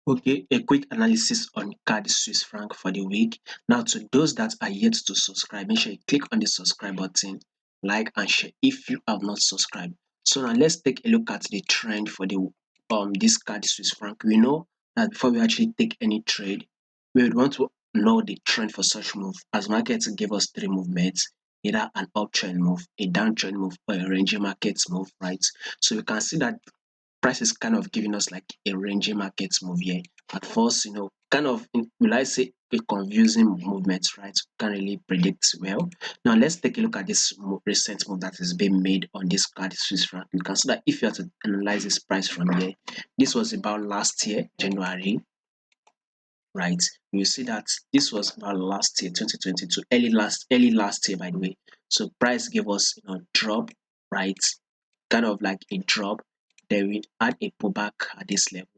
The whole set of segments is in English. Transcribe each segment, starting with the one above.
Okay, a quick analysis on CAD Swiss franc for the week. Now, to those that are yet to subscribe, make sure you click on the subscribe button, like and share if you have not subscribed. So now let's take a look at the trend for the this CAD Swiss franc. We know that before we actually take any trade, we would want to know the trend for such move. As markets give us three movements, either an uptrend move, a downtrend move, or a ranging market move, right? So you can see that price is kind of giving us like a ranging market move here. At first, kind of, will I say, a confusing movement, right? Can't really predict well. Now, let's take a look at this recent move that has been made on this card Swiss franc. You can see that if you have to analyze this price from here, this was about last year, January, right? You see that this was about last year, 2022, early last year, by the way. So price gave us, drop, right? Kind of like a drop. Then we had a pullback at this level.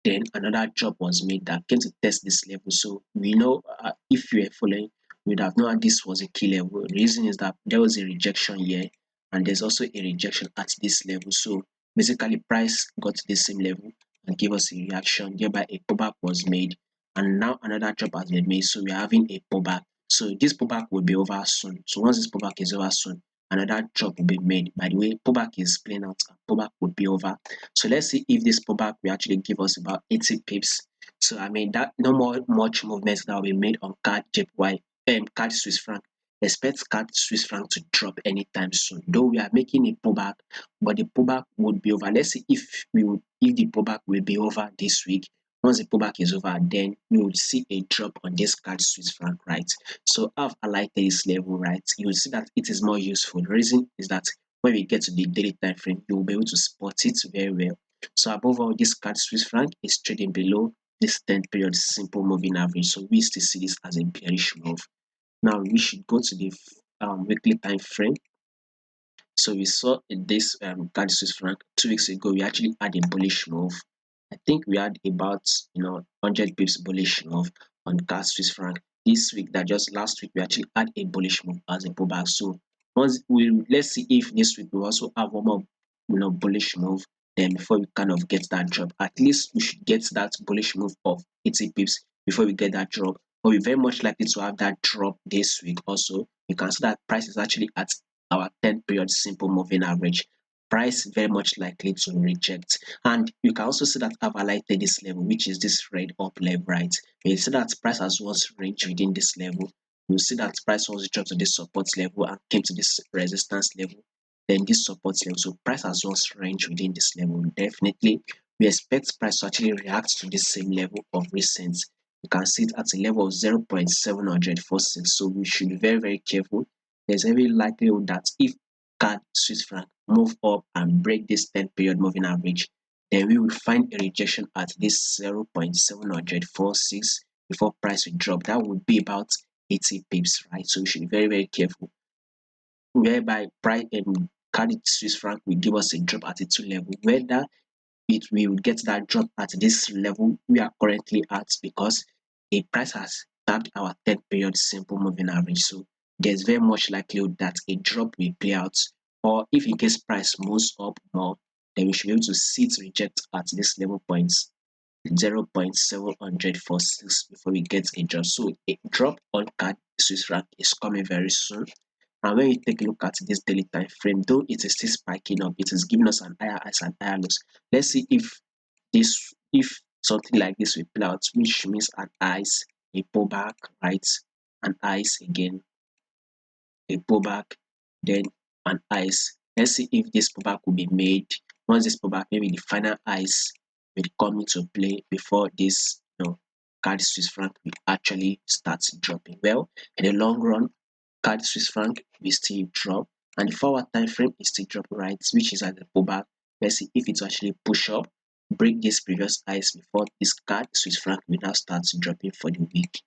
Then another drop was made that came to test this level. So we know, if you are following, we'd have known this was a key level. The reason is that there was a rejection here, and there's also a rejection at this level. So basically, price got to the same level and gave us a reaction. Thereby, a pullback was made, and now another drop has been made. So we're having a pullback. So this pullback will be over soon. So once this pullback is over soon, another drop will be made. By the way, pullback is playing out, and pullback will be over. So let's see if this pullback will actually give us about 80 pips. So I mean that no more much movements that will be made on CAD CAD Swiss franc. Expect CAD Swiss franc to drop anytime soon. Though we are making a pullback, but the pullback would be over. Let's see if the pullback will be over this week. Once the pullback is over, then we will see a drop on this CAD Swiss franc, right? So I've highlighted this level, right? You will see that it is more useful. The reason is that when we get to the daily time frame, you will be able to spot it very well. So above all, this CAD Swiss franc is trading below this 10 period simple moving average. So we still see this as a bearish move. Now we should go to the weekly time frame. So we saw in this CAD Swiss franc 2 weeks ago, we actually had a bullish move. I think we had about 100 pips bullish move on CAD Swiss franc. This week, that just last week, we actually had a bullish move as a pullback. So let's see if this week we also have one more bullish move. Then before we kind of get that drop, at least we should get that bullish move of 80 pips before we get that drop. But we're very much likely to have that drop this week also. You can see that price is actually at our 10 period simple moving average. Price very much likely to reject. And you can also see that I've highlighted this level, which is this red up level, right? You see that price has once ranged within this level. You see that price once dropped to this support level and came to this resistance level, then this support level. So price has once ranged within this level. Definitely, we expect price to actually react to this same level of recent. You can see it at a level of 0.746. So we should be very, very careful. There's every likelihood that if CAD Swiss franc move up and break this 10 period moving average, then we will find a rejection at this 0.746 before price will drop. That would be about 80 pips, right? So we should be very, very careful. Whereby price CAD Swiss franc will give us a drop at a 2 level. Whether it will get that drop at this level we are currently at, because a price has tapped our 10 period simple moving average. So there's very much likelihood that a drop will play out, or if in case price moves up more, then we should be able to see it reject at this level points 0.746 before we get a drop. So a drop on CAD Swiss franc is coming very soon. And when you take a look at this daily time frame, though it is still spiking up, it is giving us an higher highs and higher lows. Let's see if something like this will play out, which means an highs, a pullback, right? An highs again, a pullback, then an highs. Let's see if this pullback will be made. Once this pullback, maybe the final highs will come into play before this CAD Swiss franc will actually start dropping. Well, in the long run, CAD Swiss franc will still drop, and the forward time frame is still drop, right, which is at the pullback. Let's see if it will actually push up, break this previous highs before this CAD Swiss franc will now start dropping for the week.